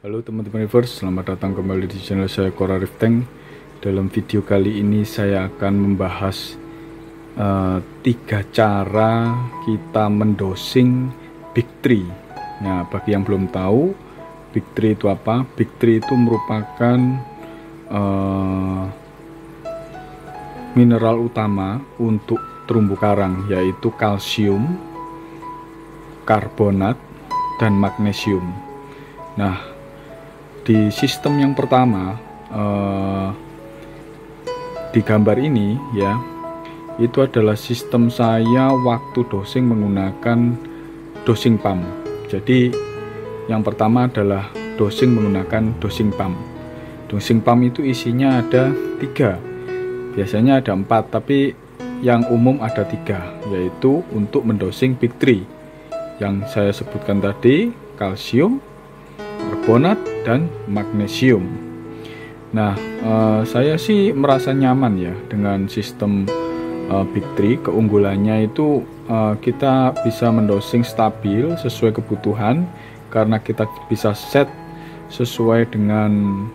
Halo teman-teman reverse, selamat datang kembali di channel saya Cora Rifteng. Dalam video kali ini saya akan membahas 3 cara kita mendosing Big Tree. Nah, bagi yang belum tahu Big Tree itu apa? Big Tree itu merupakan mineral utama untuk terumbu karang, yaitu kalsium, karbonat, dan magnesium. Nah, di sistem yang pertama di gambar ini ya, itu adalah sistem saya waktu dosing menggunakan dosing pump. Jadi yang pertama adalah dosing menggunakan dosing pump. Dosing pump itu isinya ada 3, biasanya ada 4, tapi yang umum ada 3, yaitu untuk mendosing Big Tree yang saya sebutkan tadi, kalsium, karbonat, dan magnesium. Nah, saya sih merasa nyaman ya dengan sistem Big Tree. Keunggulannya itu kita bisa mendosing stabil sesuai kebutuhan, karena kita bisa set sesuai dengan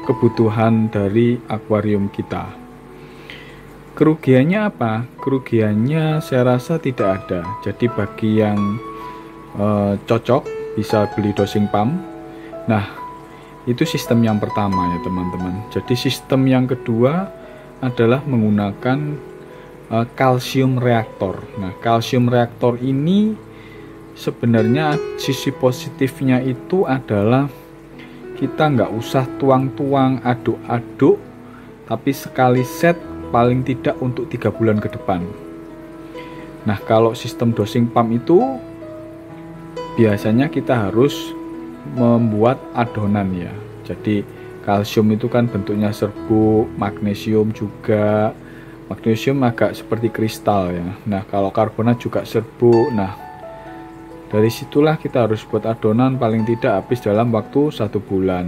kebutuhan dari akuarium kita. Kerugiannya apa? Kerugiannya saya rasa tidak ada. Jadi bagi yang cocok bisa beli dosing pump. Nah, itu sistem yang pertama ya teman-teman. Jadi sistem yang kedua adalah menggunakan kalsium reaktor. Nah, kalsium reaktor ini sebenarnya sisi positifnya itu adalah kita nggak usah tuang-tuang, aduk-aduk, tapi sekali set paling tidak untuk 3 bulan ke depan. Nah, kalau sistem dosing pump itu biasanya kita harus membuat adonan ya. Jadi kalsium itu kan bentuknya serbuk, magnesium juga. Magnesium agak seperti kristal ya. Nah, kalau karbonat juga serbuk. Nah, dari situlah kita harus buat adonan paling tidak habis dalam waktu 1 bulan.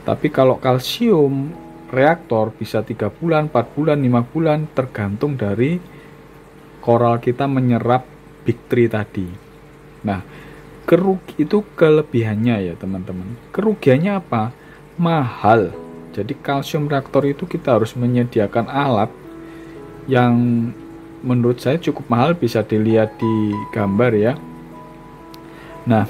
Tapi kalau kalsium reaktor bisa 3 bulan, 4 bulan, 5 bulan, tergantung dari koral kita menyerap Big Tree tadi. Nah, itu kelebihannya ya teman-teman. Kerugiannya apa? Mahal. Jadi kalsium reaktor itu kita harus menyediakan alat yang menurut saya cukup mahal, bisa dilihat di gambar ya. Nah,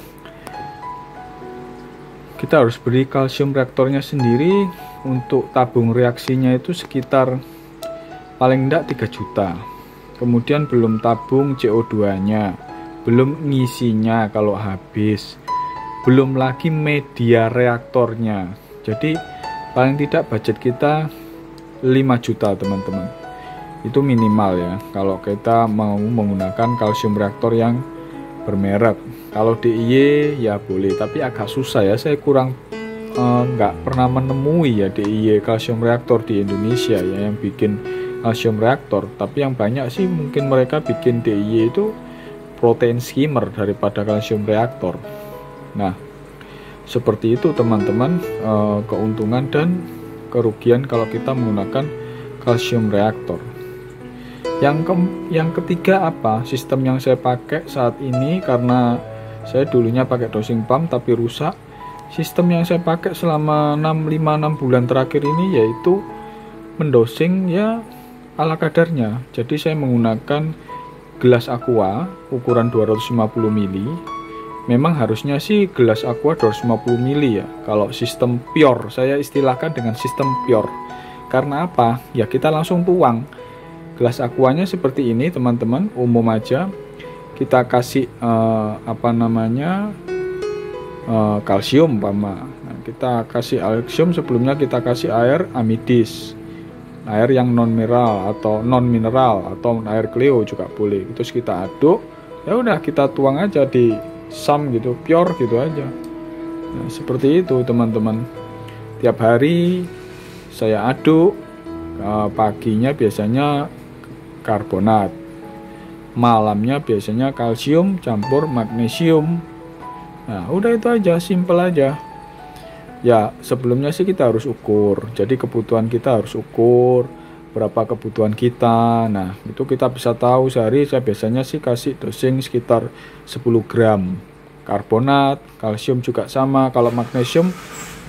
kita harus beli kalsium reaktornya sendiri. Untuk tabung reaksinya itu sekitar paling enggak 3 juta. Kemudian belum tabung CO2 nya, belum ngisinya kalau habis, belum lagi media reaktornya. Jadi paling tidak budget kita 5 juta teman-teman. Itu minimal ya kalau kita mau menggunakan kalsium reaktor yang bermerek. Kalau DIY ya boleh, tapi agak susah ya, saya kurang nggak pernah menemui ya DIY kalsium reaktor di Indonesia ya yang bikin kalsium reaktor. Tapi yang banyak sih mungkin mereka bikin DIY itu protein skimmer daripada kalsium reaktor. Nah, seperti itu teman-teman, keuntungan dan kerugian kalau kita menggunakan kalsium reaktor. Yang ketiga apa? Sistem yang saya pakai saat ini, karena saya dulunya pakai dosing pump tapi rusak. Sistem yang saya pakai selama 5-6 bulan terakhir ini yaitu mendosing ya ala kadarnya. Jadi saya menggunakan gelas aqua ukuran 250 ml. Memang harusnya sih gelas aqua 250 ml ya. Kalau sistem pure, saya istilahkan dengan sistem pure. Karena apa? Ya kita langsung tuang. Gelas aquanya seperti ini teman-teman, umum aja. Kita kasih kalsium umpama. Nah, kita kasih kalsium, sebelumnya kita kasih air amidis, air yang non mineral atau air Cleo juga boleh. Terus kita aduk, ya udah kita tuang aja di SAM gitu, pure gitu aja. Nah, seperti itu teman-teman. Tiap hari saya aduk. Paginya biasanya karbonat, malamnya biasanya kalsium campur magnesium. Nah, udah itu aja, simple aja. Ya, sebelumnya sih kita harus ukur. Jadi kebutuhan kita harus ukur berapa kebutuhan kita. Nah, itu kita bisa tahu sehari saya biasanya sih kasih dosing sekitar 10 gram karbonat, kalsium juga sama. Kalau magnesium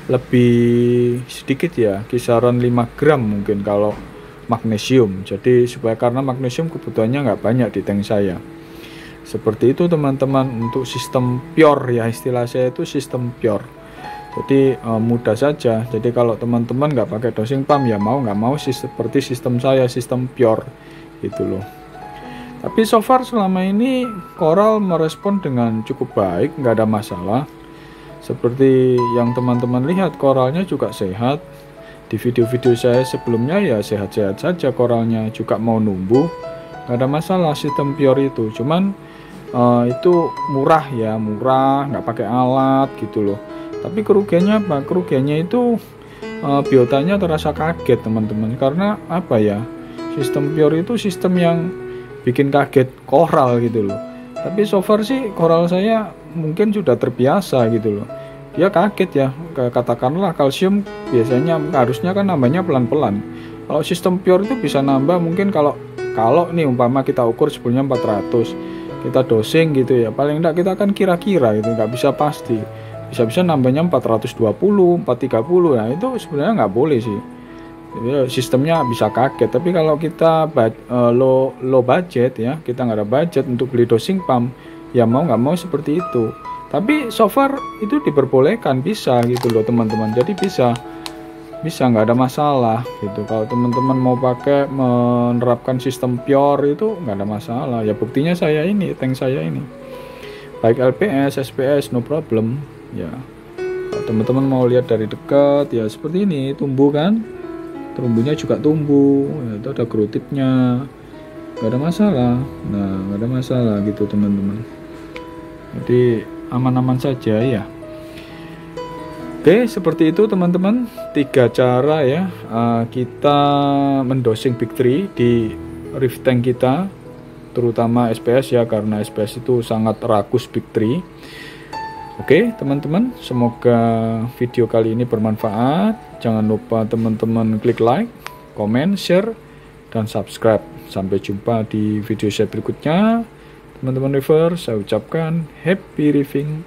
lebih sedikit ya, kisaran 5 gram mungkin kalau magnesium. Jadi supaya, karena magnesium kebutuhannya nggak banyak di tank saya. Seperti itu teman-teman untuk sistem pure ya, istilah saya itu sistem pure. Jadi mudah saja. Jadi kalau teman-teman nggak pakai dosing pump ya mau nggak mau seperti sistem saya, sistem pure gitu loh. Tapi so far selama ini Coral merespon dengan cukup baik, nggak ada masalah. Seperti yang teman-teman lihat, koralnya juga sehat. Di video-video saya sebelumnya ya sehat-sehat saja, koralnya juga mau numbuh, nggak ada masalah sistem pure itu. Cuman itu murah ya, murah, nggak pakai alat gitu loh. Tapi kerugiannya apa? Kerugiannya itu biotanya terasa kaget teman-teman. Karena apa ya? Sistem pure itu sistem yang bikin kaget koral gitu loh. Tapi so far sih koral saya mungkin sudah terbiasa gitu loh. Dia kaget ya. Katakanlah kalsium biasanya harusnya kan nambahnya pelan-pelan. Kalau sistem pure itu bisa nambah mungkin kalau nih umpama kita ukur sebelumnya 400, kita dosing gitu ya. Paling enggak kita kan kira-kira gitu, nggak bisa pasti. Bisa-bisa nambahnya 420, 430, nah itu sebenarnya nggak boleh sih. Jadi, sistemnya bisa kaget. Tapi kalau kita low budget ya, kita nggak ada budget untuk beli dosing pump, ya mau nggak mau seperti itu. Tapi so far itu diperbolehkan, bisa gitu loh teman-teman. Jadi bisa nggak ada masalah gitu. Kalau teman-teman mau pakai menerapkan sistem pure itu nggak ada masalah. Ya buktinya saya ini, tank saya ini, baik LPS, SPS, no problem. Ya, kalau teman-teman mau lihat dari dekat ya seperti ini, tumbuh kan, terumbunya juga tumbuh ya, itu ada grow tipnya, nggak ada masalah. Nah, nggak ada masalah gitu teman-teman, jadi aman-aman saja ya. Oke, seperti itu teman-teman, 3 cara ya kita mendosing Big 3 di reef tank kita, terutama SPS ya, karena SPS itu sangat rakus Big 3. Oke teman-teman, semoga video kali ini bermanfaat. Jangan lupa teman-teman klik like, komen, share, dan subscribe. Sampai jumpa di video saya berikutnya. Teman-teman reaver, saya ucapkan happy reefing.